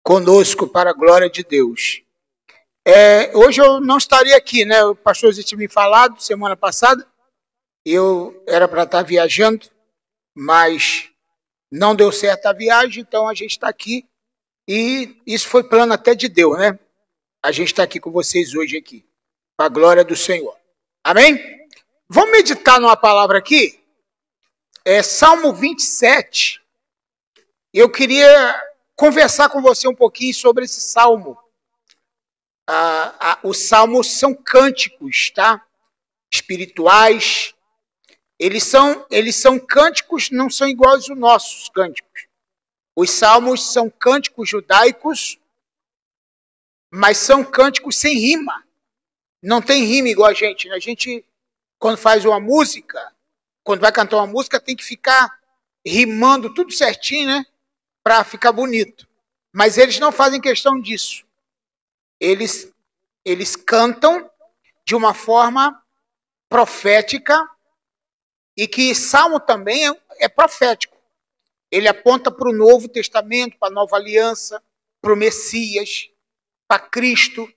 conosco para a glória de Deus. Hoje eu não estaria aqui, né? O pastor já tinha me falado semana passada. Eu era para estar viajando, mas não deu certo a viagem, então a gente está aqui. E isso foi plano até de Deus, né? A gente está aqui com vocês hoje aqui, para a glória do Senhor. Amém? Vamos meditar numa palavra aqui? Salmo 27. Eu queria conversar com você um pouquinho sobre esse salmo. Os salmos são cânticos, tá? Espirituais. Eles são cânticos, não são iguais aos nossos cânticos. Os salmos são cânticos judaicos, mas são cânticos sem rima. Não tem rima igual a gente. A gente, quando faz uma música, quando vai cantar uma música, tem que ficar rimando tudo certinho, né? Para ficar bonito. Mas eles não fazem questão disso. Eles cantam de uma forma profética, e que salmo também é profético. Ele aponta para o Novo Testamento, para a Nova Aliança, para o Messias, para Cristo.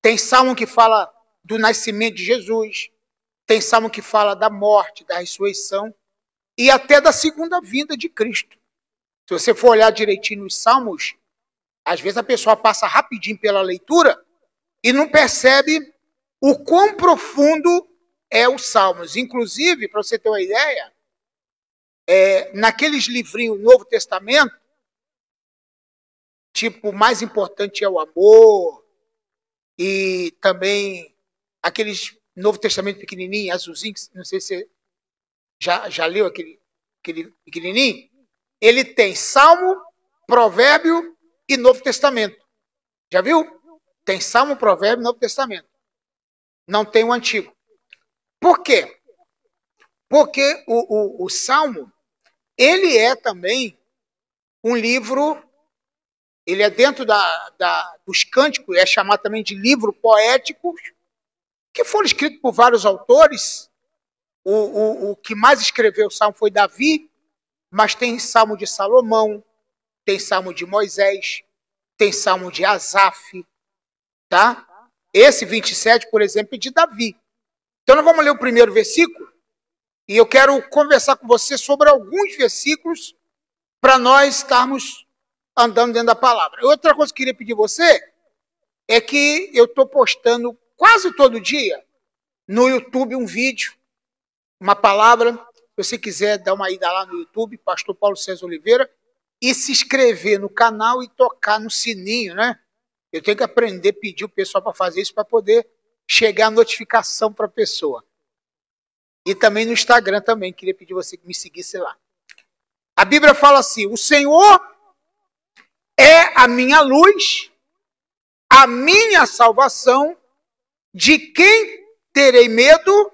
Tem salmo que fala do nascimento de Jesus. Tem salmo que fala da morte, da ressurreição e até da segunda vinda de Cristo. Se você for olhar direitinho nos salmos, às vezes a pessoa passa rapidinho pela leitura e não percebe o quão profundo é os salmos. Inclusive, para você ter uma ideia, naqueles livrinhos do Novo Testamento, tipo, o mais importante é o amor, e também aqueles Novo Testamento pequenininho, azulzinho, não sei se você já leu aquele pequenininho, ele tem Salmo, Provérbio e Novo Testamento. Já viu? Tem Salmo, Provérbio e Novo Testamento. Não tem o Antigo. Por quê? Porque o Salmo, ele é também um livro, ele é dentro dos cânticos, é chamado também de livro poético, que foram escritos por vários autores. O que mais escreveu o Salmo foi Davi, mas tem Salmo de Salomão, tem Salmo de Moisés, tem Salmo de Asaf, tá? Esse 27, por exemplo, é de Davi. Então, nós vamos ler o primeiro versículo, e eu quero conversar com você sobre alguns versículos para nós estarmos andando dentro da palavra. Outra coisa que eu queria pedir a você é que eu estou postando quase todo dia no YouTube um vídeo, uma palavra. Se você quiser dar uma ida lá no YouTube, Pastor Paulo César Oliveira, e se inscrever no canal e tocar no sininho, né? Eu tenho que aprender a pedir o pessoal para fazer isso para poder chegar a notificação para a pessoa. E também no Instagram também, queria pedir você que me seguisse lá. A Bíblia fala assim: o Senhor é a minha luz, a minha salvação, de quem terei medo?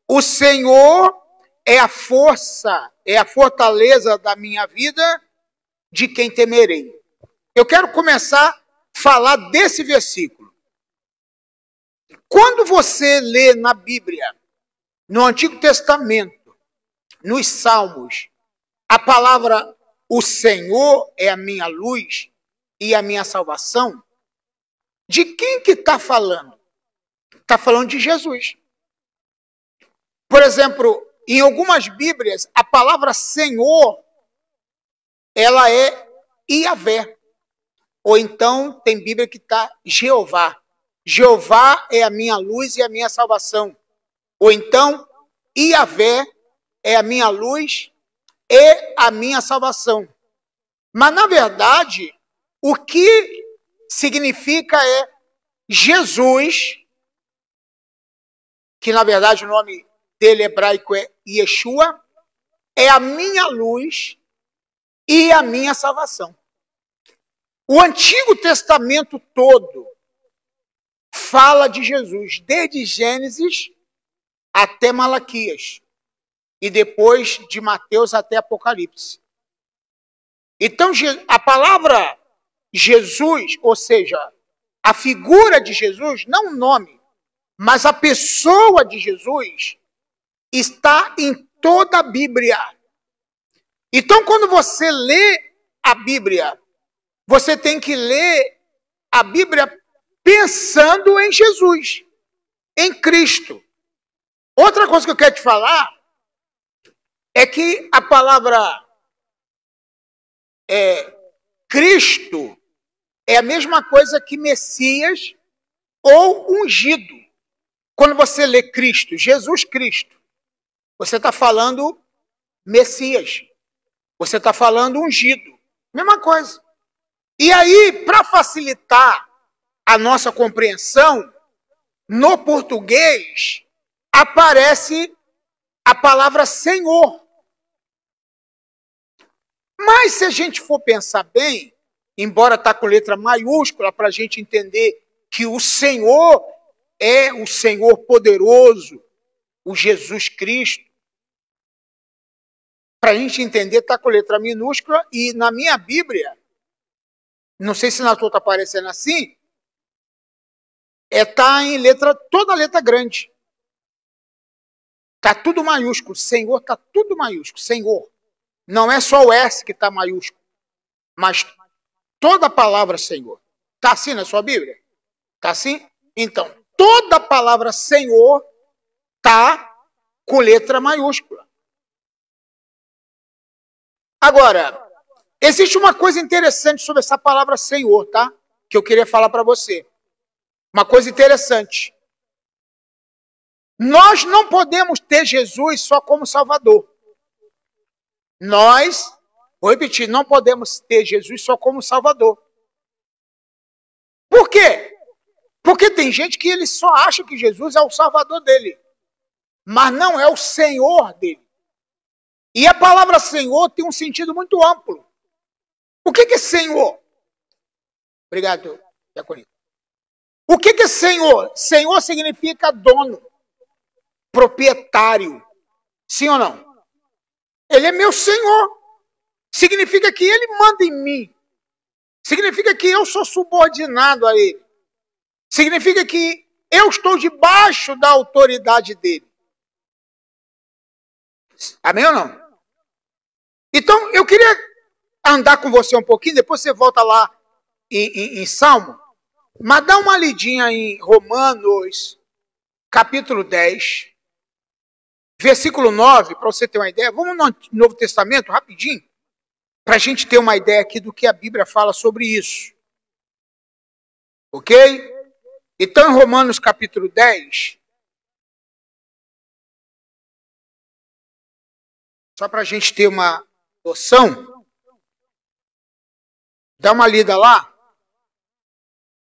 O Senhor é a força, é a fortaleza da minha vida, de quem temerei. Eu quero começar a falar desse versículo. Quando você lê na Bíblia, no Antigo Testamento, nos Salmos, a palavra o Senhor é a minha luz e a minha salvação, de quem que está falando? Está falando de Jesus. Por exemplo, em algumas Bíblias, a palavra Senhor, ela é Iavé. Ou então, tem Bíblia que está Jeová. Jeová é a minha luz e a minha salvação. Ou então, Iavé é a minha luz e a minha salvação. Mas, na verdade, o que significa é Jesus, que na verdade o nome dele hebraico é Yeshua, é a minha luz e a minha salvação. O Antigo Testamento todo fala de Jesus, desde Gênesis até Malaquias, e depois de Mateus até Apocalipse. Então, a palavra Jesus, ou seja, a figura de Jesus, não o nome, mas a pessoa de Jesus, está em toda a Bíblia. Então, quando você lê a Bíblia você tem que ler a Bíblia pensando em Jesus, em Cristo. Outra coisa que eu quero te falar é que a palavra Cristo é a mesma coisa que Messias ou ungido. Quando você lê Cristo, Jesus Cristo, você está falando Messias. Você está falando ungido. Mesma coisa. E aí, para facilitar a nossa compreensão, no português aparece a palavra Senhor. Mas se a gente for pensar bem, embora está com letra maiúscula para a gente entender que o Senhor é o Senhor poderoso, o Jesus Cristo, para a gente entender, está com letra minúscula, e na minha Bíblia, não sei se na tua está aparecendo assim, está em letra, toda letra grande. Está tudo maiúsculo. Senhor está tudo maiúsculo. Senhor. Não é só o S que está maiúsculo, mas toda a palavra Senhor. Está assim na sua Bíblia? Está assim? Então, toda a palavra Senhor está com letra maiúscula. Agora, existe uma coisa interessante sobre essa palavra Senhor, tá? Que eu queria falar para você. Uma coisa interessante. Nós não podemos ter Jesus só como Salvador. Nós, vou repetir, não podemos ter Jesus só como Salvador. Por quê? Porque tem gente que ele só acha que Jesus é o Salvador dele, mas não é o Senhor dele. E a palavra Senhor tem um sentido muito amplo. O que é Senhor? Obrigado, Diaconito. O que é Senhor? Senhor significa dono, proprietário. Sim ou não? Ele é meu Senhor. Significa que ele manda em mim. Significa que eu sou subordinado a ele. Significa que eu estou debaixo da autoridade dele. Amém ou não? Então, eu queria andar com você um pouquinho, depois você volta lá em Salmo, mas dá uma lidinha em Romanos, capítulo 10, versículo 9, para você ter uma ideia. Vamos no Novo Testamento, rapidinho, para a gente ter uma ideia aqui do que a Bíblia fala sobre isso. Ok? Então, em Romanos, capítulo 10, só para a gente ter uma noção, dá uma lida lá,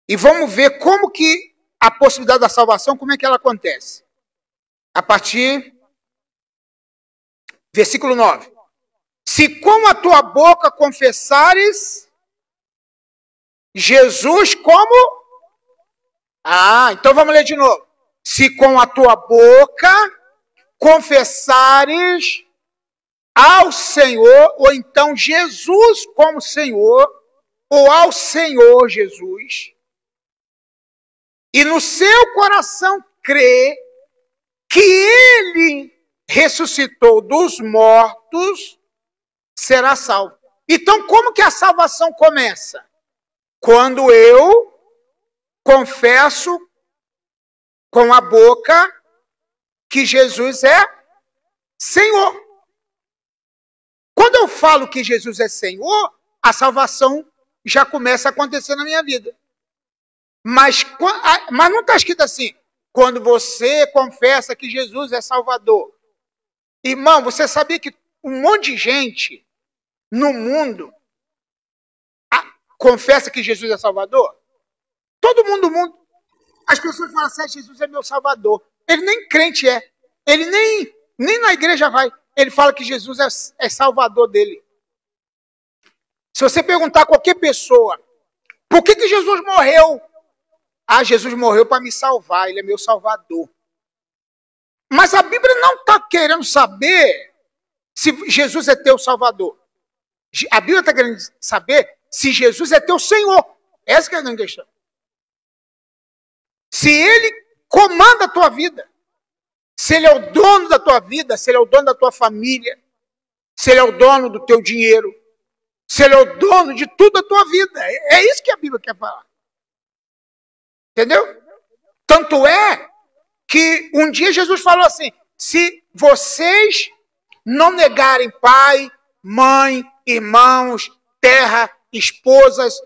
e vamos ver como que a possibilidade da salvação, como é que ela acontece. A partir, versículo 9. Se com a tua boca confessares Jesus como... então vamos ler de novo. Se com a tua boca confessares ao Senhor, ou então Jesus como Senhor, ou ao Senhor Jesus, e no seu coração crê que Ele ressuscitou dos mortos, será salvo. Então, como que a salvação começa? Quando eu confesso com a boca que Jesus é Senhor. Quando eu falo que Jesus é Senhor, a salvação já começa a acontecer na minha vida. Mas não está escrito assim, quando você confessa que Jesus é Salvador. Irmão, você sabia que um monte de gente no mundo confessa que Jesus é Salvador? Todo mundo no mundo. As pessoas falam assim, Jesus é meu Salvador. Ele nem crente é. Ele nem na igreja vai. Ele fala que Jesus é Salvador dele. Se você perguntar a qualquer pessoa, por que Jesus morreu? Jesus morreu para me salvar, ele é meu Salvador. Mas a Bíblia não está querendo saber se Jesus é teu Salvador. A Bíblia está querendo saber se Jesus é teu Senhor. Essa que é a grande questão. Se ele comanda a tua vida, se ele é o dono da tua vida, se ele é o dono da tua família, se ele é o dono do teu dinheiro, Se ele é o dono de tudo a tua vida. É isso que a Bíblia quer falar. Entendeu? Tanto é que um dia Jesus falou assim, se vocês não negarem pai, mãe, irmãos, terra, esposas,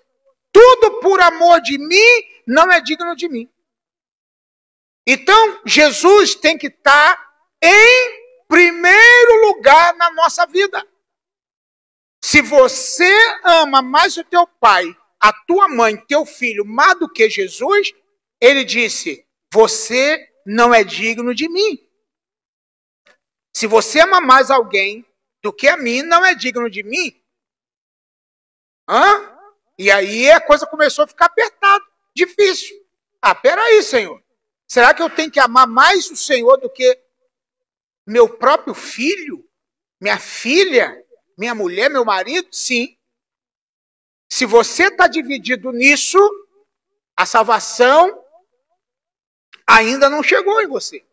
tudo por amor de mim, não é digno de mim. Então, Jesus tem que estar em primeiro lugar na nossa vida. Se você ama mais o teu pai, a tua mãe, teu filho, mais do que Jesus, ele disse, você não é digno de mim. Se você ama mais alguém do que a mim, não é digno de mim. Hã? E aí a coisa começou a ficar apertada, difícil. Ah, peraí, Senhor. Será que eu tenho que amar mais o Senhor do que meu próprio filho, minha filha, minha mulher, meu marido? Sim. Se você está dividido nisso, a salvação ainda não chegou em você.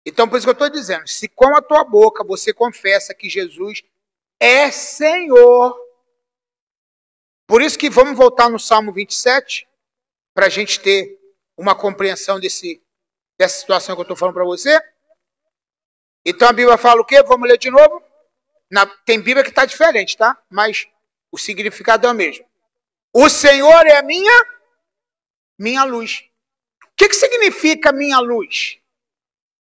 Então, por isso que eu estou dizendo, se com a tua boca você confessa que Jesus é Senhor, por isso que vamos voltar no Salmo 27, para a gente ter uma compreensão dessa situação que eu estou falando para você. Então a Bíblia fala o quê? Vamos ler de novo? Tem Bíblia que está diferente, tá? Mas o significado é o mesmo. O Senhor é a minha luz. O que significa minha luz?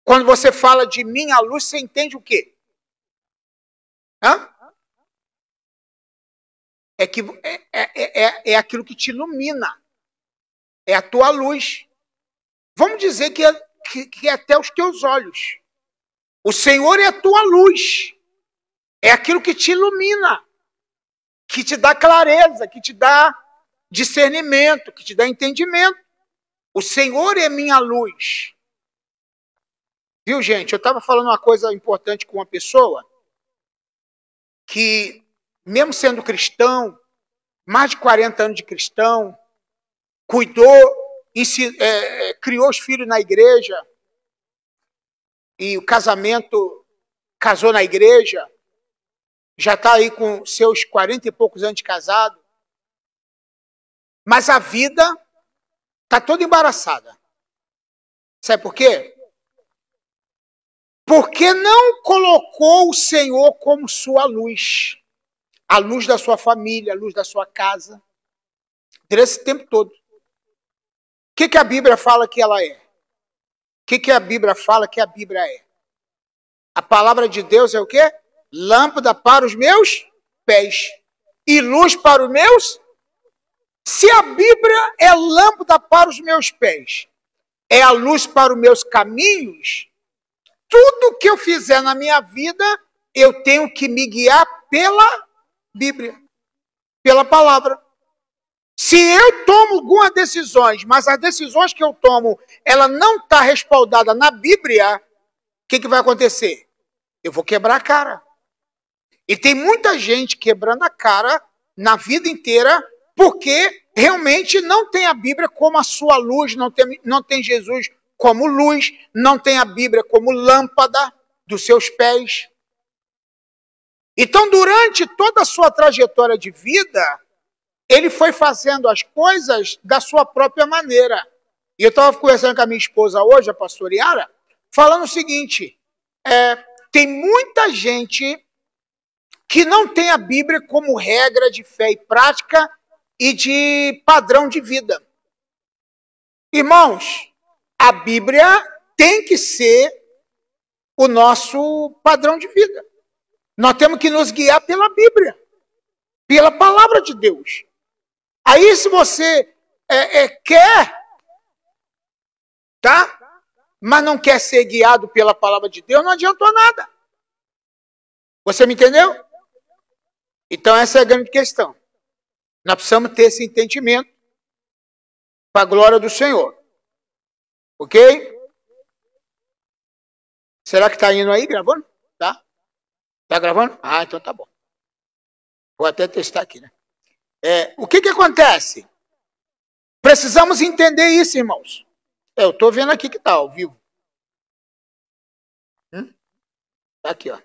Quando você fala de minha luz, você entende o quê? Hã? É aquilo que te ilumina. É a tua luz. Vamos dizer que é até os teus olhos. O Senhor é a tua luz. É aquilo que te ilumina. Que te dá clareza, que te dá discernimento, que te dá entendimento. O Senhor é minha luz. Viu, gente? Eu estava falando uma coisa importante com uma pessoa que, mesmo sendo cristão, mais de 40 anos de cristão, cuidou, criou os filhos na igreja, e o casamento, casou na igreja, já está aí com seus 40 e poucos anos de casado, mas a vida está toda embaraçada. Sabe por quê? Porque não colocou o Senhor como sua luz, a luz da sua família, a luz da sua casa, durante esse tempo todo. O que a Bíblia fala que ela é? O que a Bíblia fala que a Bíblia é? A palavra de Deus é o quê? Lâmpada para os meus pés e luz para os meus. Se a Bíblia é lâmpada para os meus pés, é a luz para os meus caminhos, tudo que eu fizer na minha vida, eu tenho que me guiar pela Bíblia, pela palavra. Se eu tomo algumas decisões, mas as decisões que eu tomo, ela não está respaldada na Bíblia, o que vai acontecer? Eu vou quebrar a cara. E tem muita gente quebrando a cara na vida inteira, porque realmente não tem a Bíblia como a sua luz, não tem Jesus como luz, não tem a Bíblia como lâmpada dos seus pés. Então, durante toda a sua trajetória de vida, ele foi fazendo as coisas da sua própria maneira. E eu estava conversando com a minha esposa hoje, a pastora Yara, falando o seguinte, tem muita gente que não tem a Bíblia como regra de fé e prática e de padrão de vida. Irmãos, a Bíblia tem que ser o nosso padrão de vida. Nós temos que nos guiar pela Bíblia, pela palavra de Deus. Aí, se você quer, tá? Mas não quer ser guiado pela palavra de Deus, não adiantou nada. Você me entendeu? Então, essa é a grande questão. Nós precisamos ter esse entendimento para a glória do Senhor. Ok? Será que está indo aí gravando? Tá? Tá gravando? Ah, então tá bom. Vou até testar aqui, né? O que acontece? Precisamos entender isso, irmãos. Eu estou vendo aqui que está ao vivo. Tá aqui, ó.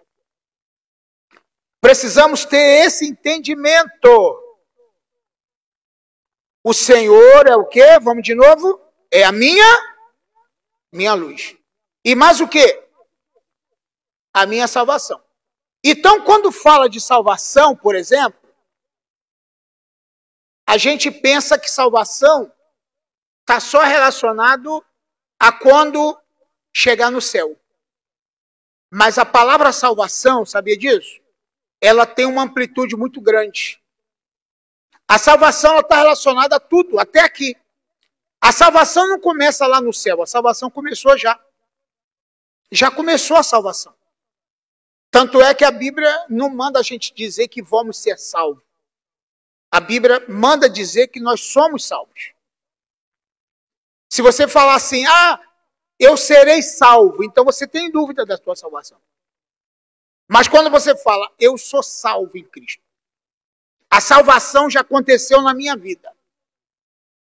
Precisamos ter esse entendimento. O Senhor é o quê? Vamos de novo? É a minha luz. E mais o quê? A minha salvação. Então, quando fala de salvação, por exemplo, a gente pensa que salvação está só relacionado a quando chegar no céu. Mas a palavra salvação, sabia disso? Ela tem uma amplitude muito grande. A salvação está relacionada a tudo, até aqui. A salvação não começa lá no céu, a salvação começou já. Já começou a salvação. Tanto é que a Bíblia não manda a gente dizer que vamos ser salvos. A Bíblia manda dizer que nós somos salvos. Se você falar assim, eu serei salvo, então você tem dúvida da sua salvação. Mas quando você fala, eu sou salvo em Cristo, a salvação já aconteceu na minha vida.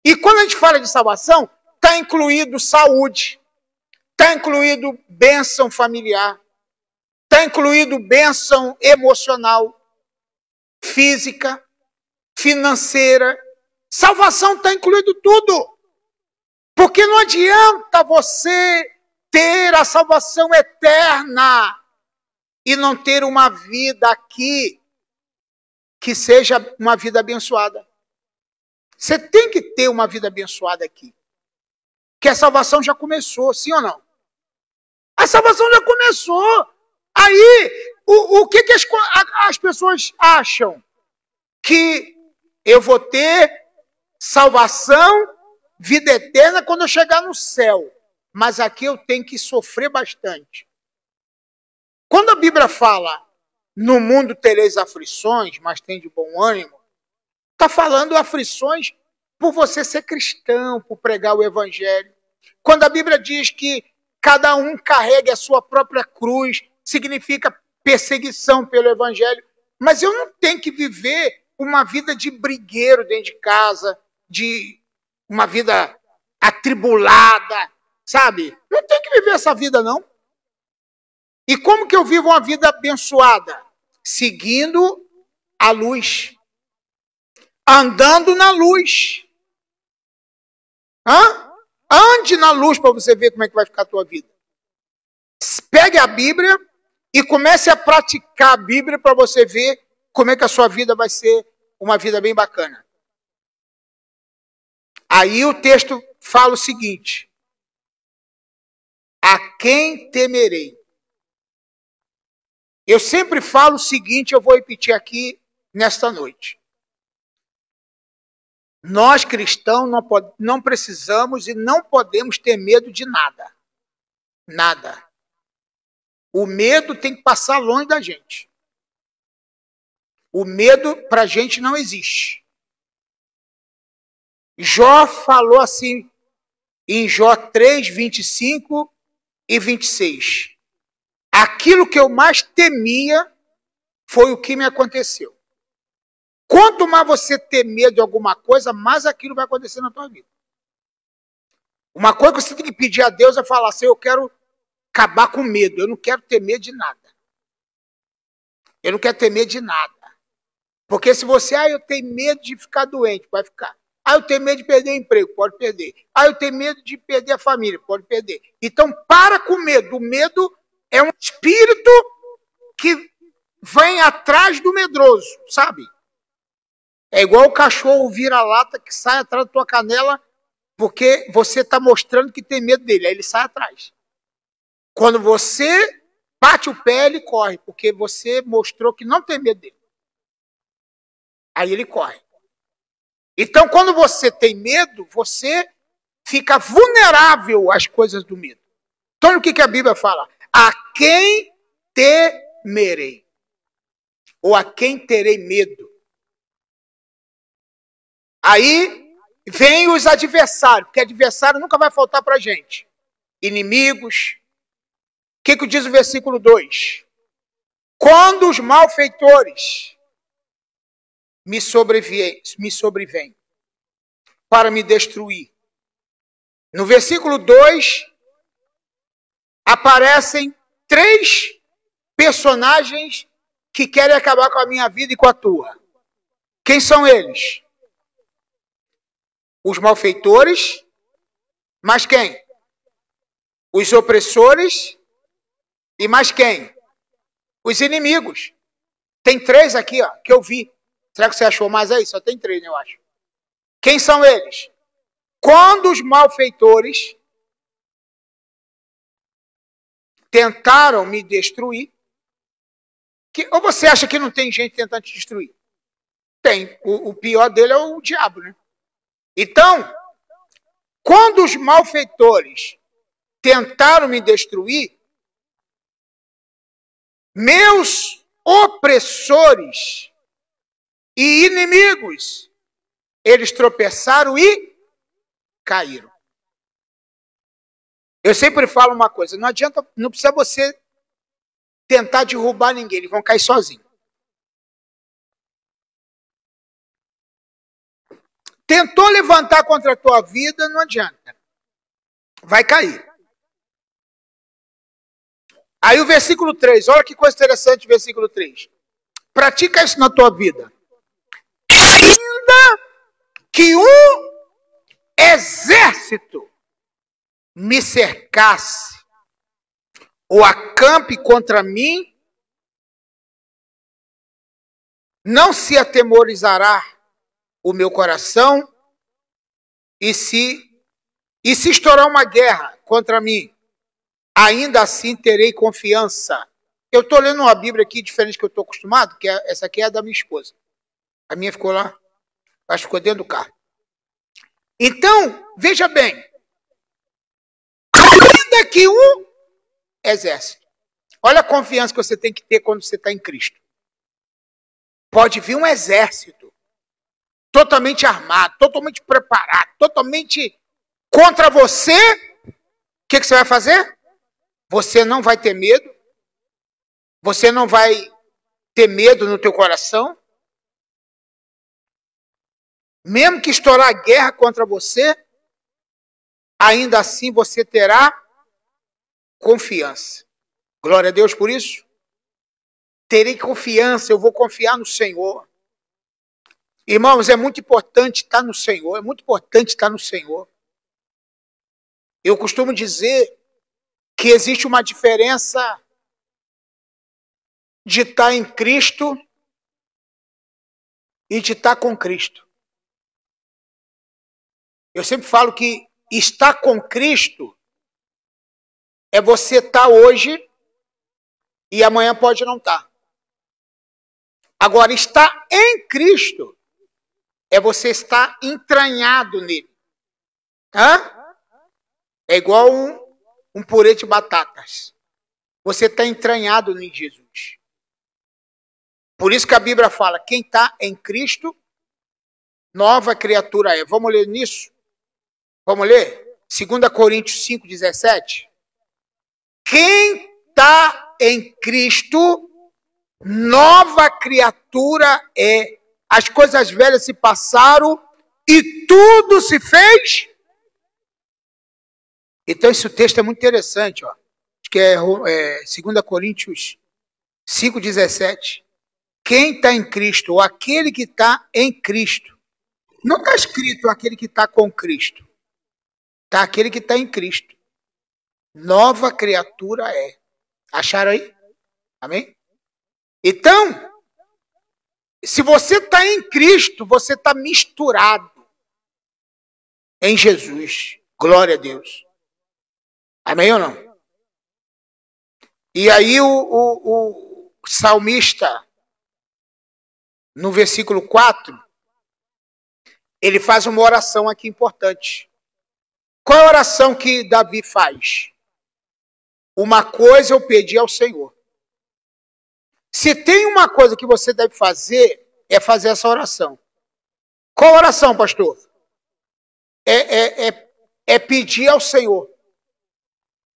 E quando a gente fala de salvação, está incluído saúde, está incluído bênção familiar, está incluído bênção emocional, física, financeira. Salvação está incluído tudo. Porque não adianta você ter a salvação eterna e não ter uma vida aqui que seja uma vida abençoada. Você tem que ter uma vida abençoada aqui. Que a salvação já começou, sim ou não? A salvação já começou. Aí, o que as pessoas acham? Que eu vou ter salvação, vida eterna quando eu chegar no céu. Mas aqui eu tenho que sofrer bastante. Quando a Bíblia fala, no mundo tereis aflições, mas tem de bom ânimo, está falando aflições por você ser cristão, por pregar o evangelho. Quando a Bíblia diz que cada um carregue a sua própria cruz, significa perseguição pelo evangelho. Mas eu não tenho que viver uma vida de brigueiro dentro de casa, de uma vida atribulada, sabe? Não tenho que viver essa vida, não. E como que eu vivo uma vida abençoada? Seguindo a luz. Andando na luz. Ande na luz para você ver como é que vai ficar a tua vida. Pegue a Bíblia e comece a praticar a Bíblia para você ver como é que a sua vida vai ser uma vida bem bacana. Aí o texto fala o seguinte: a quem temerei? Eu sempre falo o seguinte, eu vou repetir aqui nesta noite. Nós cristãos não precisamos e não podemos ter medo de nada. Nada. O medo tem que passar longe da gente. O medo para a gente não existe. Jó falou assim em Jó 3, 25 e 26. Aquilo que eu mais temia foi o que me aconteceu. Quanto mais você ter medo de alguma coisa, mais aquilo vai acontecer na tua vida. Uma coisa que você tem que pedir a Deus é falar assim, eu quero acabar com medo, eu não quero ter medo de nada. Eu não quero ter medo de nada. Porque se você, eu tenho medo de ficar doente, vai ficar. Eu tenho medo de perder o emprego, pode perder. Eu tenho medo de perder a família, pode perder. Então, para com o medo. O medo é um espírito que vem atrás do medroso, sabe? É igual o cachorro vira-lata que sai atrás da tua canela porque você está mostrando que tem medo dele. Aí ele sai atrás. Quando você bate o pé, ele corre, porque você mostrou que não tem medo dele. Aí ele corre. Então, quando você tem medo, você fica vulnerável às coisas do medo. Então, o que a Bíblia fala? A quem temerei? Ou a quem terei medo? Aí vem os adversários, porque adversário nunca vai faltar para a gente. Inimigos. O que diz o versículo 2? Quando os malfeitores me sobrevêm para me destruir. No versículo 2, aparecem 3 personagens que querem acabar com a minha vida e com a tua. Quem são eles? Os malfeitores, mas quem? Os opressores e mais quem? Os inimigos. Tem 3 aqui, ó, que eu vi. Será que você achou mais aí? Só tem 3, eu acho. Quem são eles? Quando os malfeitores tentaram me destruir, ou você acha que não tem gente tentando te destruir? Tem. O pior dele é o diabo, né? Então, quando os malfeitores tentaram me destruir, meus opressores e inimigos, eles tropeçaram e caíram. Eu sempre falo uma coisa, não adianta, não precisa você tentar derrubar ninguém, eles vão cair sozinhos. Tentou levantar contra a tua vida, não adianta. Vai cair. Aí o versículo 3, olha que coisa interessante o versículo 3. Pratica isso na tua vida. Ainda que um exército me cercasse ou acampe contra mim, não se atemorizará o meu coração, e se estourar uma guerra contra mim, ainda assim terei confiança. Eu estou lendo uma Bíblia aqui diferente que eu estou acostumado, que essa aqui é a da minha esposa. A minha ficou lá, acho que ficou dentro do carro. Então, veja bem, ainda que um exército. Olha a confiança que você tem que ter quando você está em Cristo. Pode vir um exército totalmente armado, totalmente preparado, totalmente contra você. O que você vai fazer? Você não vai ter medo. Você não vai ter medo no teu coração. Mesmo que estourar a guerra contra você, ainda assim você terá confiança. Glória a Deus por isso. Terei confiança, eu vou confiar no Senhor. Irmãos, é muito importante estar no Senhor, é muito importante estar no Senhor. Eu costumo dizer que existe uma diferença de estar em Cristo e de estar com Cristo. Eu sempre falo que estar com Cristo é você estar hoje e amanhã pode não estar. Agora, estar em Cristo é você estar entranhado nele. Hã? É igual um purê de batatas. Você está entranhado em Jesus. Por isso que a Bíblia fala, quem está em Cristo, nova criatura é. Vamos ler nisso? Vamos ler? 2 Coríntios 5,17. Quem está em Cristo, nova criatura é. As coisas velhas se passaram e tudo se fez. Então esse texto é muito interessante, ó. Acho que é 2 Coríntios 5,17. Quem está em Cristo, ou aquele que está em Cristo. Não está escrito aquele que está com Cristo. Está aquele que está em Cristo. Nova criatura é. Acharam aí? Amém? Então, se você está em Cristo, você está misturado em Jesus. Glória a Deus. Amém ou não? E aí o salmista, no versículo 4, ele faz uma oração aqui importante. Qual é a oração que Davi faz? Uma coisa eu pedi ao Senhor. Se tem uma coisa que você deve fazer, é fazer essa oração. Qual oração, pastor? É pedir ao Senhor.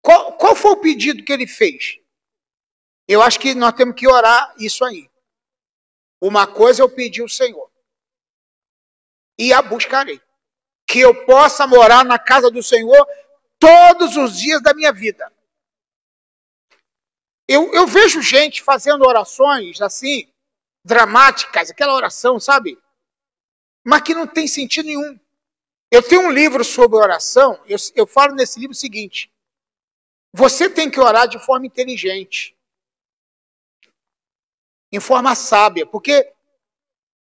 Qual foi o pedido que ele fez? Eu acho que nós temos que orar isso aí. Uma coisa eu pedi ao Senhor. E a buscarei. Que eu possa morar na casa do Senhor todos os dias da minha vida. Eu vejo gente fazendo orações assim, dramáticas, aquela oração, sabe? Mas que não tem sentido nenhum. Eu tenho um livro sobre oração, eu falo nesse livro o seguinte: você tem que orar de forma inteligente, em forma sábia, porque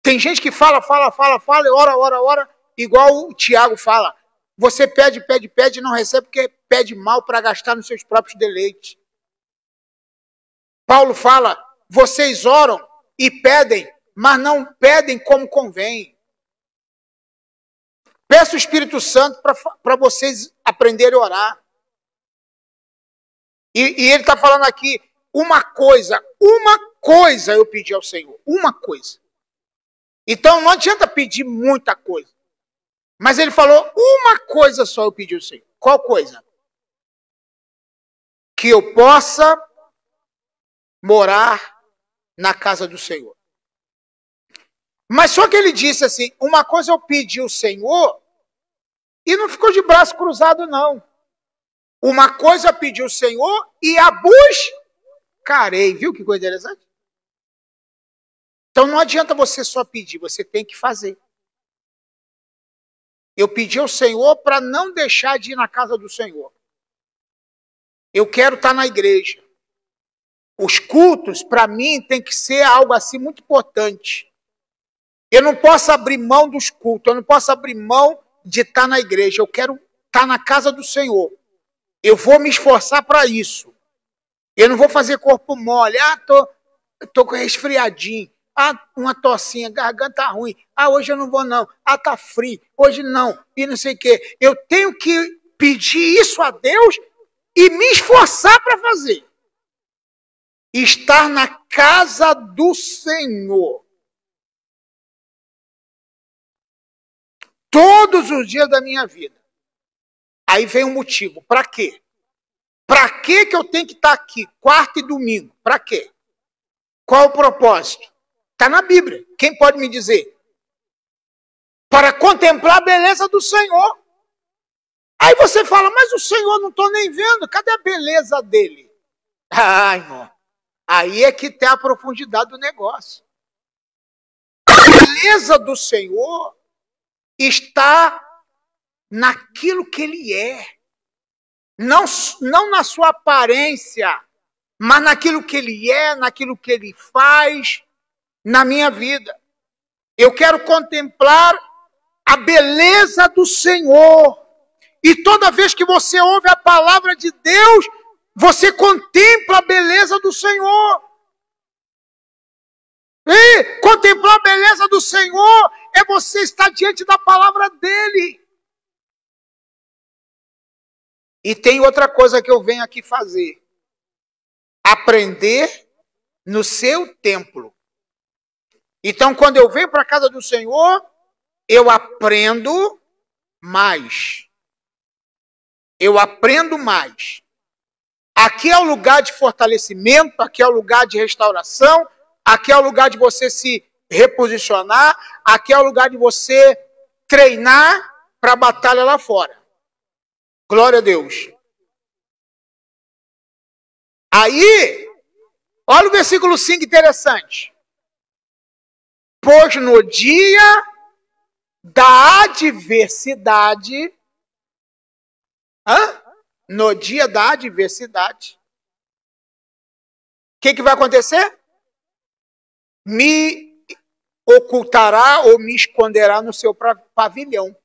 tem gente que fala, ora, igual o Tiago fala. Você pede e não recebe porque pede mal para gastar nos seus próprios deleites. Paulo fala, vocês oram e pedem, mas não pedem como convém. Peça o Espírito Santo para vocês aprenderem a orar. E ele está falando aqui, uma coisa eu pedi ao Senhor, uma coisa. Então não adianta pedir muita coisa. Mas ele falou, uma coisa só eu pedi ao Senhor. Qual coisa? Que eu possa morar na casa do Senhor. Mas só que ele disse assim, uma coisa eu pedi ao Senhor, e não ficou de braço cruzado, não. Uma coisa eu pedi ao Senhor e a buscarei. Viu que coisa interessante? Então não adianta você só pedir, você tem que fazer. Eu pedi ao Senhor para não deixar de ir na casa do Senhor. Eu quero estar na igreja. Os cultos, para mim, tem que ser algo assim muito importante. Eu não posso abrir mão dos cultos, eu não posso abrir mão de estar na igreja. Eu quero estar na casa do Senhor. Eu vou me esforçar para isso. Eu não vou fazer corpo mole. Tô com resfriadinho. Uma tossinha, garganta ruim. Hoje eu não vou não. Tá frio. Hoje não. E não sei o quê. Eu tenho que pedir isso a Deus e me esforçar para fazer. Estar na casa do Senhor. Todos os dias da minha vida. Aí vem um motivo. Para quê? Para que eu tenho que estar aqui quarta e domingo? Para quê? Qual o propósito? Está na Bíblia. Quem pode me dizer? Para contemplar a beleza do Senhor. Aí você fala, mas o Senhor não estou nem vendo. Cadê a beleza dele? Irmão. Aí é que tem a profundidade do negócio. A beleza do Senhor está naquilo que ele é. Não na sua aparência, mas naquilo que ele é, naquilo que ele faz na minha vida. Eu quero contemplar a beleza do Senhor. E toda vez que você ouve a palavra de Deus, você contempla a beleza do Senhor. E contemplar a beleza do Senhor é você estar diante da palavra dele. E tem outra coisa que eu venho aqui fazer. Aprender no seu templo. Então, quando eu venho para a casa do Senhor, eu aprendo mais. Eu aprendo mais. Aqui é o lugar de fortalecimento, aqui é o lugar de restauração, aqui é o lugar de você se reposicionar, aqui é o lugar de você treinar para a batalha lá fora. Glória a Deus. Aí, olha o versículo 5 interessante. Pois no dia da adversidade, no dia da adversidade, o que vai acontecer? Me ocultará ou me esconderá no seu pavilhão.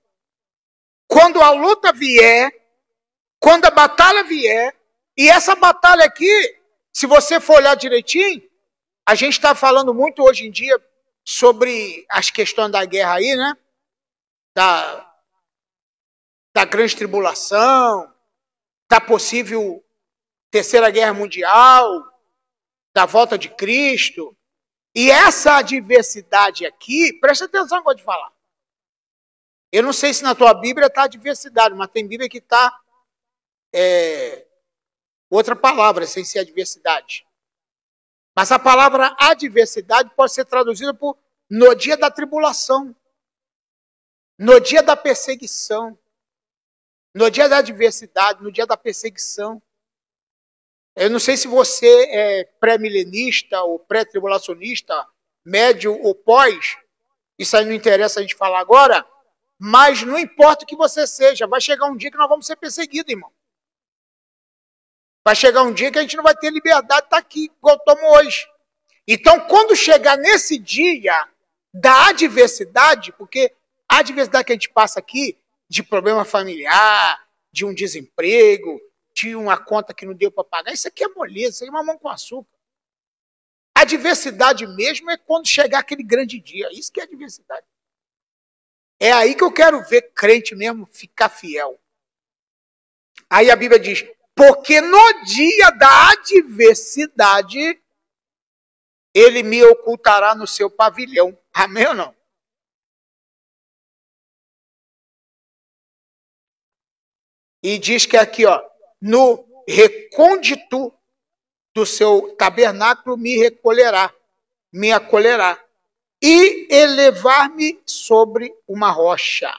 Quando a luta vier, quando a batalha vier, e essa batalha aqui, se você for olhar direitinho, a gente está falando muito hoje em dia sobre as questões da guerra aí, né? Da grande tribulação, da possível terceira guerra mundial, da volta de Cristo. E essa adversidade aqui, presta atenção no que eu vou te falar. Eu não sei se na tua Bíblia está adversidade, mas tem Bíblia que está outra palavra, sem ser adversidade. Mas a palavra adversidade pode ser traduzida por no dia da tribulação, no dia da perseguição, no dia da adversidade, no dia da perseguição. Eu não sei se você é pré-milenista ou pré-tribulacionista, médio ou pós, isso aí não interessa a gente falar agora, mas não importa o que você seja, vai chegar um dia que nós vamos ser perseguidos, irmão. Vai chegar um dia que a gente não vai ter liberdade de estar aqui, igual estamos hoje. Então, quando chegar nesse dia da adversidade, porque a adversidade que a gente passa aqui, de problema familiar, de um desemprego, de uma conta que não deu para pagar, isso aqui é moleza, isso aqui é mamão com açúcar. A adversidade mesmo é quando chegar aquele grande dia, isso que é adversidade. É aí que eu quero ver crente mesmo ficar fiel. Aí a Bíblia diz, porque no dia da adversidade, ele me ocultará no seu pavilhão. Amém ou não? E diz que aqui, ó, no recôndito do seu tabernáculo me recolherá, me acolherá, e elevar-me sobre uma rocha.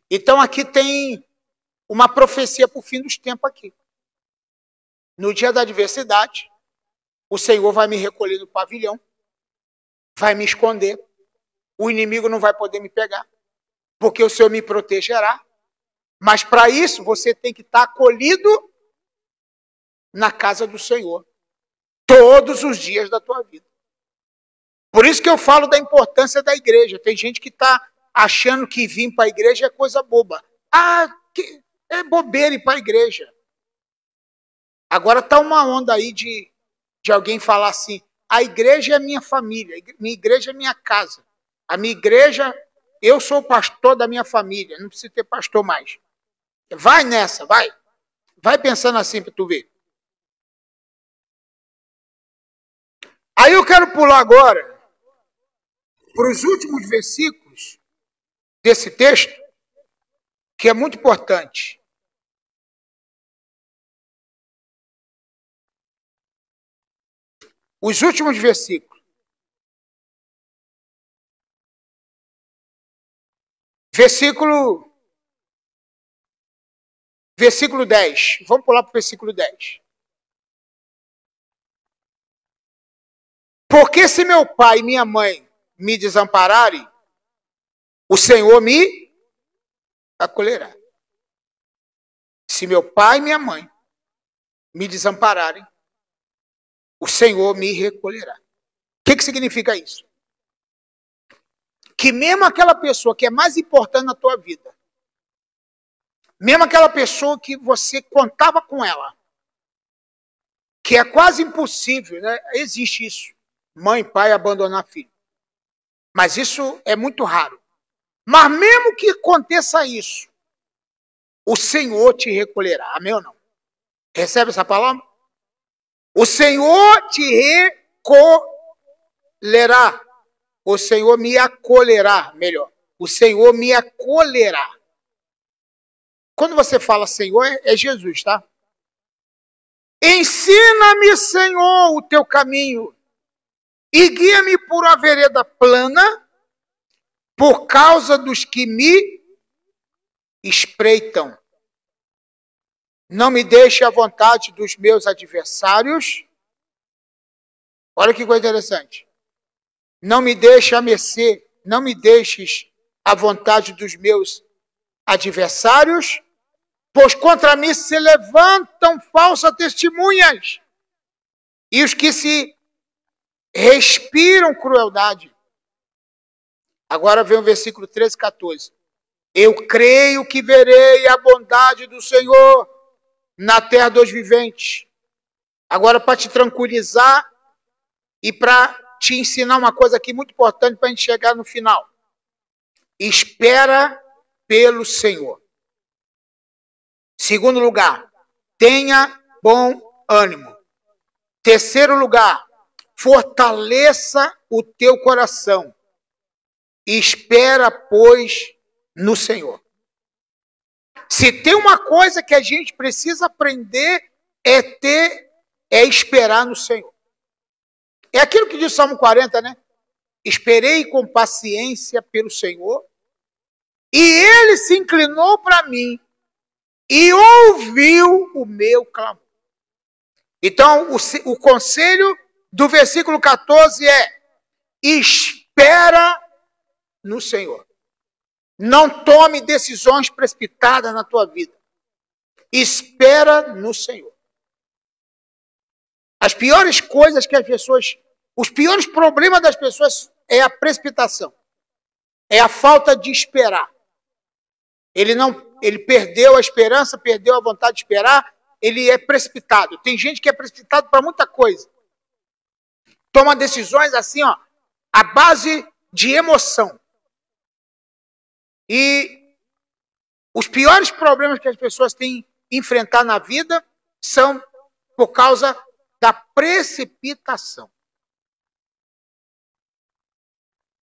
Então aqui tem uma profecia para o fim dos tempos aqui. No dia da adversidade, o Senhor vai me recolher no pavilhão, vai me esconder, o inimigo não vai poder me pegar, porque o Senhor me protegerá. Mas para isso você tem que estar acolhido na casa do Senhor todos os dias da tua vida. Por isso que eu falo da importância da igreja. Tem gente que está achando que vir para a igreja é coisa boba. É bobeira ir para a igreja. Agora está uma onda aí de alguém falar assim, a igreja é minha família, minha igreja é minha casa. A minha igreja, eu sou o pastor da minha família, não precisa ter pastor mais. Vai nessa, vai. Vai pensando assim para tu ver. Aí eu quero pular agora para os últimos versículos desse texto, que é muito importante. Os últimos versículos. Versículo 10. Vamos pular para o versículo 10. Porque se meu pai e minha mãe me desampararem, o Senhor me acolherá. Se meu pai e minha mãe me desampararem, o Senhor me recolherá. O que significa isso? Que mesmo aquela pessoa que é mais importante na tua vida, mesmo aquela pessoa que você contava com ela, que é quase impossível, né? Existe isso. Mãe e pai abandonar filho. Mas isso é muito raro. Mas mesmo que aconteça isso, o Senhor te recolherá. Amém ou não? Recebe essa palavra? O Senhor te recolherá. O Senhor me acolherá, melhor. O Senhor me acolherá. Quando você fala Senhor, é Jesus, tá? Ensina-me, Senhor, o teu caminho e guia-me por uma vereda plana por causa dos que me espreitam. Não me deixe à vontade dos meus adversários. Olha que coisa interessante. Não me deixe à mercê, não me deixes à vontade dos meus adversários, pois contra mim se levantam falsas testemunhas, e os que se respiram crueldade. Agora vem o versículo 13 e 14. Eu creio que verei a bondade do Senhor na terra dos viventes. Agora, para te tranquilizar e para te ensinar uma coisa aqui muito importante para a gente chegar no final. Espera pelo Senhor. Segundo lugar, tenha bom ânimo. Terceiro lugar, fortaleça o teu coração. Espera, pois, no Senhor. Se tem uma coisa que a gente precisa aprender é esperar no Senhor. É aquilo que diz o Salmo 40, né? Esperei com paciência pelo Senhor, e Ele se inclinou para mim e ouviu o meu clamor. Então, o conselho do versículo 14 é: espera no Senhor. Não tome decisões precipitadas na tua vida. Espera no Senhor. As piores coisas que as pessoas, os piores problemas das pessoas é a precipitação. É a falta de esperar. Ele perdeu a esperança, perdeu a vontade de esperar, ele é precipitado. Tem gente que é precipitado para muita coisa. Toma decisões assim, ó, à base de emoção. E os piores problemas que as pessoas têm que enfrentar na vida são por causa da precipitação.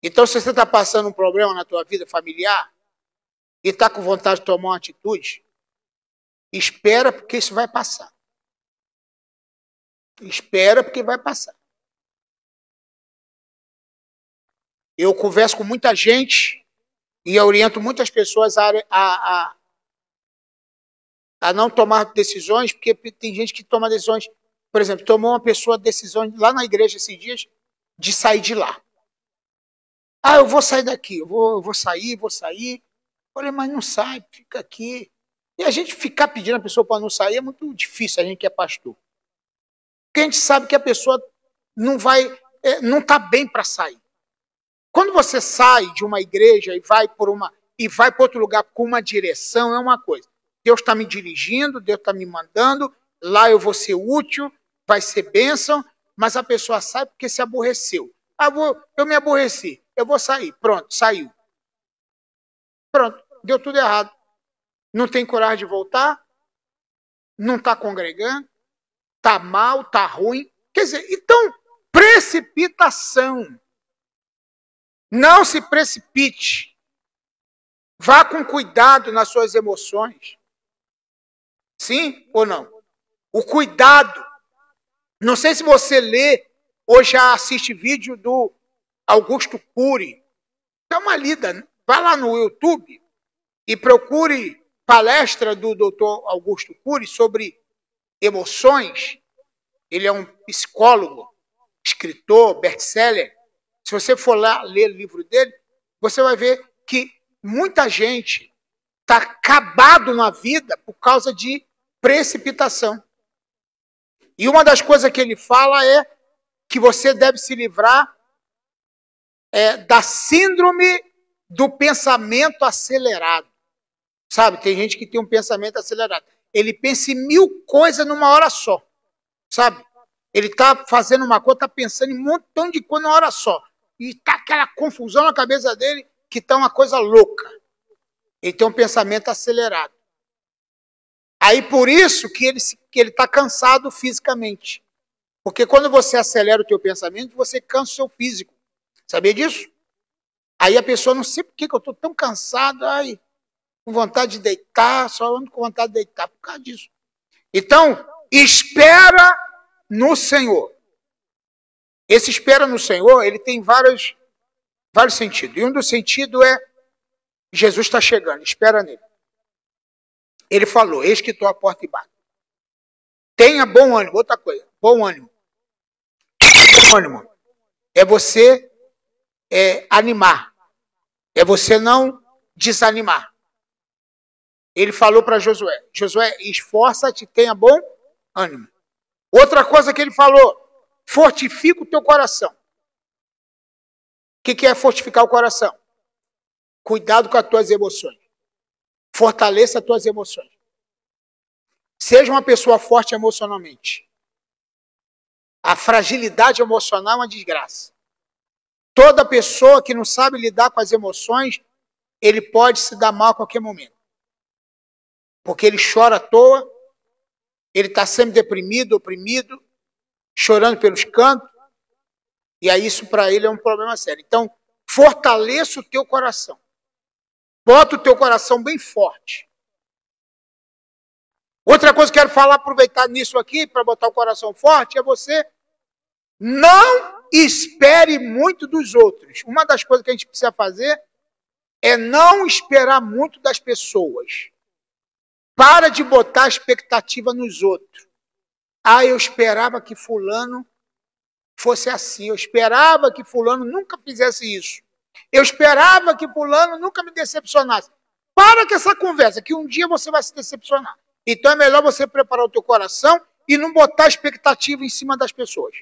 Então, se você está passando um problema na tua vida familiar e está com vontade de tomar uma atitude, espera, porque isso vai passar. Espera, porque vai passar. Eu converso com muita gente e eu oriento muitas pessoas a não tomar decisões, porque tem gente que toma decisões. Por exemplo, tomou uma pessoa decisão lá na igreja esses dias de sair de lá. Ah, eu vou sair daqui, eu vou sair. Falei, mas não sai, fica aqui. E a gente ficar pedindo a pessoa para não sair é muito difícil, a gente que é pastor. Porque a gente sabe que a pessoa não está bem para sair. Quando você sai de uma igreja e vai para outro lugar com uma direção, é uma coisa. Deus está me dirigindo, Deus está me mandando, lá eu vou ser útil, vai ser bênção, mas a pessoa sai porque se aborreceu. Eu me aborreci, eu vou sair. Pronto, saiu. Pronto, deu tudo errado. Não tem coragem de voltar, não está congregando, está mal, está ruim. Quer dizer, então, precipitação. Não se precipite. Vá com cuidado nas suas emoções. Sim ou não? O cuidado. Não sei se você lê ou já assiste vídeo do Augusto Cury. Dá uma lida. Vá lá no YouTube e procure palestra do Dr. Augusto Cury sobre emoções. Ele é um psicólogo, escritor, best-seller. Se você for lá ler o livro dele, você vai ver que muita gente está acabado na vida por causa de precipitação. E uma das coisas que ele fala é que você deve se livrar da síndrome do pensamento acelerado. Sabe, tem gente que tem um pensamento acelerado. Ele pensa em 1000 coisas numa hora só. Sabe? Ele está fazendo uma coisa, está pensando em um montão de coisa numa hora só. E está aquela confusão na cabeça dele que está uma coisa louca. Ele tem um pensamento acelerado. Aí por isso que ele está cansado fisicamente. Porque quando você acelera o teu pensamento, você cansa o seu físico. Sabia disso? Aí a pessoa não sei por que eu estou tão cansado, com vontade de deitar, só ando com vontade de deitar por causa disso. Então, espera no Senhor. Esse espera no Senhor, ele tem vários sentidos. E um dos sentidos é Jesus está chegando, espera nele. Ele falou, eis que estou à porta e bato. Tenha bom ânimo. Outra coisa, bom ânimo. Bom ânimo é você animar. É você não desanimar. Ele falou para Josué, Josué, esforça-te, tenha bom ânimo. Outra coisa que ele falou, fortifica o teu coração. O que é fortificar o coração? Cuidado com as tuas emoções. Fortaleça as tuas emoções. Seja uma pessoa forte emocionalmente. A fragilidade emocional é uma desgraça. Toda pessoa que não sabe lidar com as emoções, ele pode se dar mal a qualquer momento. Porque ele chora à toa, ele está sempre deprimido, oprimido, chorando pelos cantos, e aí isso para ele é um problema sério. Então, fortaleça o teu coração. Bota o teu coração bem forte. Outra coisa que eu quero falar, aproveitar nisso aqui, para botar o coração forte, é você não espere muito dos outros. Uma das coisas que a gente precisa fazer é não esperar muito das pessoas. Para de botar expectativa nos outros. Ah, eu esperava que fulano fosse assim. Eu esperava que fulano nunca fizesse isso. Eu esperava que fulano nunca me decepcionasse. Para com essa conversa, que um dia você vai se decepcionar. Então é melhor você preparar o teu coração e não botar expectativa em cima das pessoas.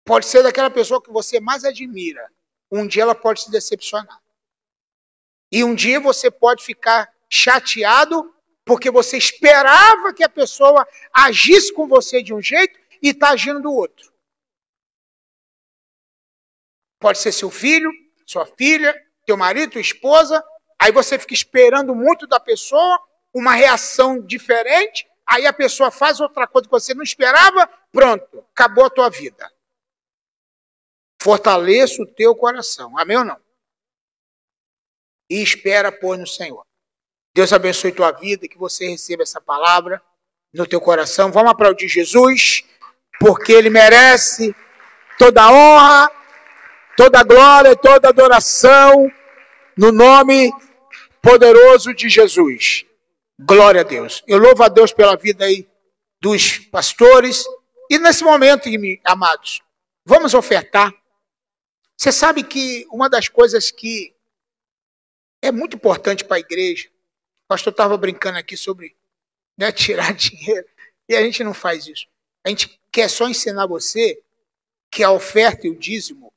Pode ser daquela pessoa que você mais admira. Um dia ela pode se decepcionar. E um dia você pode ficar chateado porque você esperava que a pessoa agisse com você de um jeito e está agindo do outro. Pode ser seu filho, sua filha, teu marido, tua esposa. Aí você fica esperando muito da pessoa, uma reação diferente. Aí a pessoa faz outra coisa que você não esperava. Pronto, acabou a tua vida. Fortaleça o teu coração. Amém ou não? E espera, pois, no Senhor. Deus abençoe tua vida, que você receba essa palavra no teu coração. Vamos aplaudir Jesus, porque Ele merece toda a honra, toda a glória e toda a adoração, no nome poderoso de Jesus. Glória a Deus. Eu louvo a Deus pela vida aí dos pastores. E nesse momento, amados, vamos ofertar. Você sabe que uma das coisas que é muito importante para a igreja, o pastor estava brincando aqui sobre tirar dinheiro, e a gente não faz isso. A gente quer só ensinar você que a oferta e o dízimo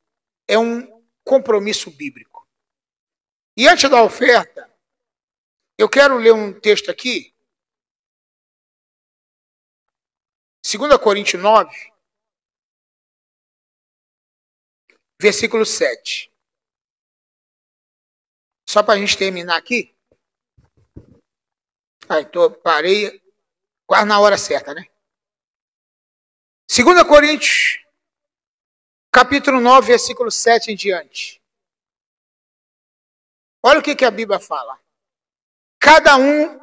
é um compromisso bíblico. E antes da oferta, eu quero ler um texto aqui, 2 Coríntios 9, versículo 7. Só para a gente terminar aqui. Então parei quase na hora certa, né? 2 Coríntios, capítulo 9, versículo 7 em diante. Olha o que a Bíblia fala. Cada um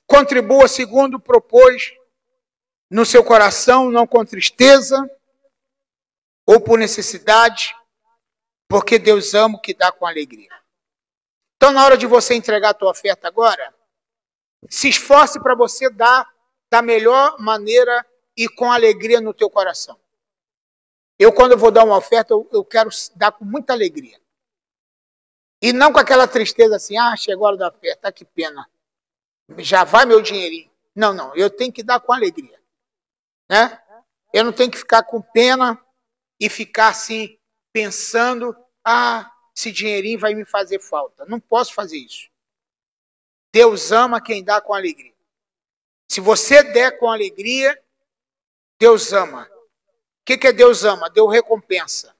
contribua segundo propôs no seu coração, não com tristeza ou por necessidade, porque Deus ama o que dá com alegria. Então, na hora de você entregar a tua oferta agora, se esforce para você dar da melhor maneira e com alegria no teu coração. Eu, quando vou dar uma oferta, eu quero dar com muita alegria. E não com aquela tristeza assim, chegou a hora da oferta, que pena. Já vai meu dinheirinho. Não, eu tenho que dar com alegria. Né? Eu não tenho que ficar com pena e ficar assim, pensando, esse dinheirinho vai me fazer falta. Não posso fazer isso. Deus ama quem dá com alegria. Se você der com alegria, Deus ama. O que é Deus ama? Deus recompensa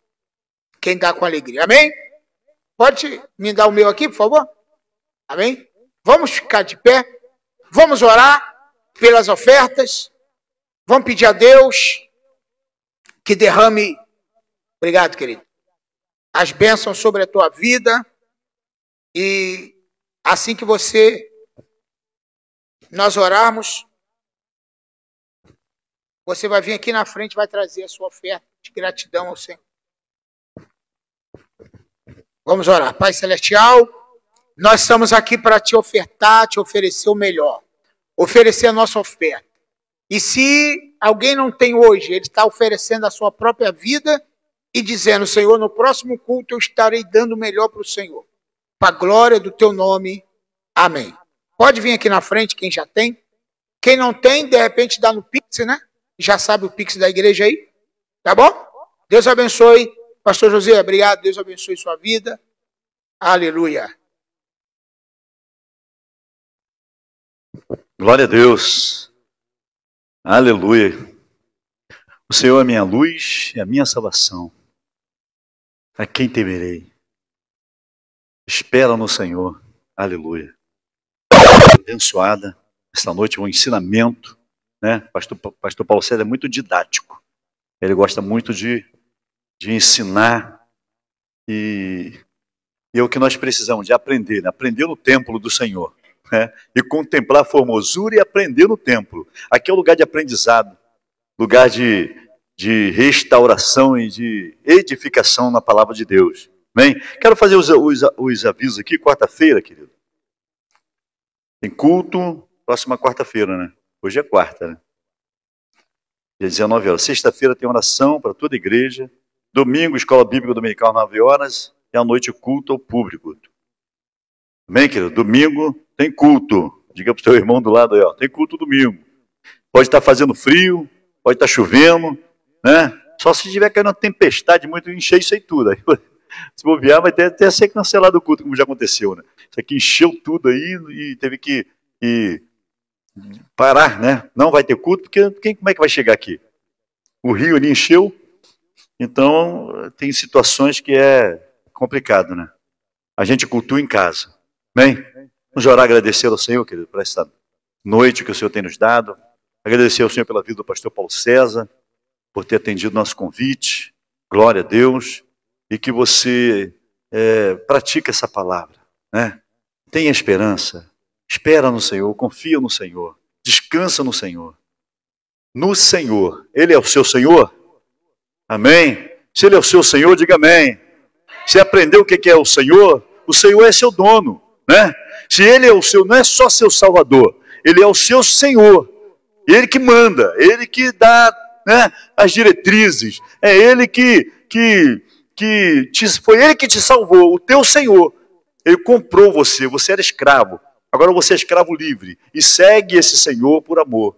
quem dá com alegria. Amém? Pode me dar o meu aqui, por favor? Amém? Vamos ficar de pé. Vamos orar pelas ofertas. Vamos pedir a Deus que derrame, obrigado, querido, as bênçãos sobre a tua vida. E assim que nós orarmos, você vai vir aqui na frente e vai trazer a sua oferta de gratidão ao Senhor. Vamos orar. Pai Celestial, nós estamos aqui para te ofertar, te oferecer o melhor. Oferecer a nossa oferta. E se alguém não tem hoje, ele está oferecendo a sua própria vida e dizendo, Senhor, no próximo culto eu estarei dando o melhor para o Senhor. Para a glória do teu nome. Amém. Pode vir aqui na frente quem já tem. Quem não tem, de repente dá no Pix, né? Já sabe o Pix da igreja aí. Tá bom? Deus abençoe. Pastor José, obrigado. Deus abençoe sua vida. Aleluia. Glória a Deus. Aleluia. O Senhor é a minha luz e a minha salvação. A quem temerei? Espera no Senhor. Aleluia. Abençoada. Esta noite um ensinamento, né? Pastor Paulo César é muito didático. Ele gosta muito de ensinar e é o que nós precisamos de aprender, né? Aprender no templo do Senhor, né? E contemplar a formosura e aprender no templo. Aqui é um lugar de aprendizado, lugar de restauração e de edificação na palavra de Deus. Amém? Quero fazer os avisos aqui, quarta-feira, querido. Tem culto, próxima quarta-feira, né? Hoje é quarta, né? Dia 19 horas. Sexta-feira tem oração para toda a igreja. Domingo, escola bíblica dominical, 9 horas. E à noite, culto ao público. Amém, querido? Domingo tem culto. Diga para o teu irmão do lado aí, ó. Tem culto domingo. Pode estar fazendo frio, pode estar chovendo, né? Só se tiver caindo uma tempestade muito, encher isso aí tudo. Aí, se bobear, vai até ser cancelado o culto, como já aconteceu, né? Isso aqui encheu tudo aí e teve que parar, né? Não vai ter culto, porque como é que vai chegar aqui? O rio ali encheu, então tem situações que é complicado, né? A gente cultua em casa. Bem, vamos orar, agradecer ao Senhor, querido, por essa noite que o Senhor tem nos dado. Agradecer ao Senhor pela vida do pastor Paulo César, por ter atendido nosso convite. Glória a Deus. E que você pratique essa palavra, né? Tenha esperança. Espera no Senhor, confia no Senhor. Descansa no Senhor. No Senhor. Ele é o seu Senhor? Amém? Se Ele é o seu Senhor, diga amém. Se aprendeu o que é o Senhor é seu dono, né? Se Ele é o seu, não é só seu Salvador, Ele é o seu Senhor. Ele que manda, Ele que dá, né, as diretrizes. É Ele foi Ele que te salvou, o teu Senhor. Ele comprou você, você era escravo. Agora você é escravo livre e segue esse Senhor por amor.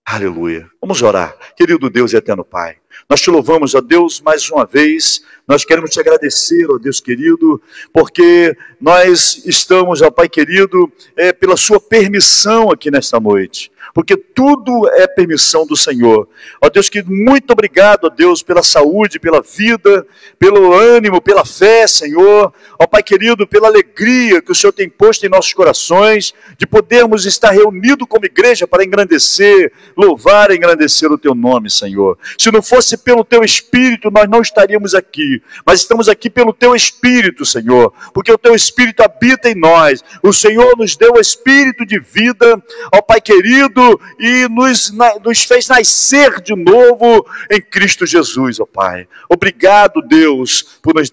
Aleluia. Vamos orar. Querido Deus e eterno Pai, nós te louvamos, ó Deus, mais uma vez. Nós queremos te agradecer, ó Deus querido, porque nós estamos, ó Pai querido, pela sua permissão aqui nesta noite. Porque tudo é permissão do Senhor. Ó Deus querido, muito obrigado, ó Deus, pela saúde, pela vida, pelo ânimo, pela fé, Senhor. Ó Pai querido, pela alegria que o Senhor tem posto em nossos corações, de podermos estar reunidos como igreja para engrandecer, louvar e engrandecer o Teu nome, Senhor. Se não fosse pelo Teu Espírito, nós não estaríamos aqui. Mas estamos aqui pelo Teu Espírito, Senhor. Porque o Teu Espírito habita em nós. O Senhor nos deu o Espírito de vida, ó Pai querido, e nos fez nascer de novo em Cristo Jesus, ó Pai. Obrigado, Deus, por nos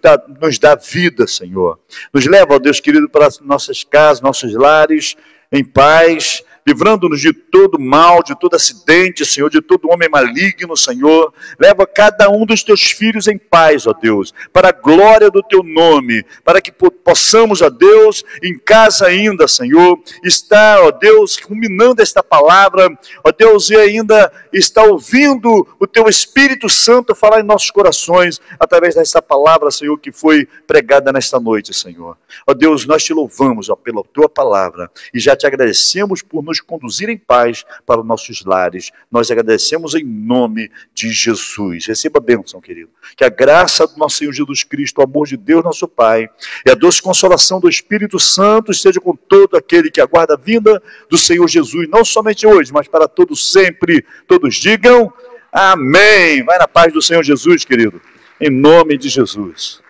dar vida, Senhor. Nos leva, ó Deus querido, para nossas casas, nossos lares, em paz, livrando-nos de todo mal, de todo acidente, Senhor, de todo homem maligno, Senhor. Leva cada um dos teus filhos em paz, ó Deus, para a glória do teu nome, para que possamos, ó Deus, em casa ainda, Senhor, estar, ó Deus, ruminando esta palavra, ó Deus, e ainda estar ouvindo o teu Espírito Santo falar em nossos corações, através desta palavra, Senhor, que foi pregada nesta noite, Senhor. Ó Deus, nós te louvamos, ó, pela tua palavra, e já te agradecemos por nos conduzir em paz para os nossos lares. Nós agradecemos em nome de Jesus. Receba a bênção, querido. Que a graça do nosso Senhor Jesus Cristo, o amor de Deus, nosso Pai, e a doce consolação do Espírito Santo esteja com todo aquele que aguarda a vinda do Senhor Jesus, não somente hoje, mas para todos sempre. Todos digam amém. Vai na paz do Senhor Jesus, querido. Em nome de Jesus.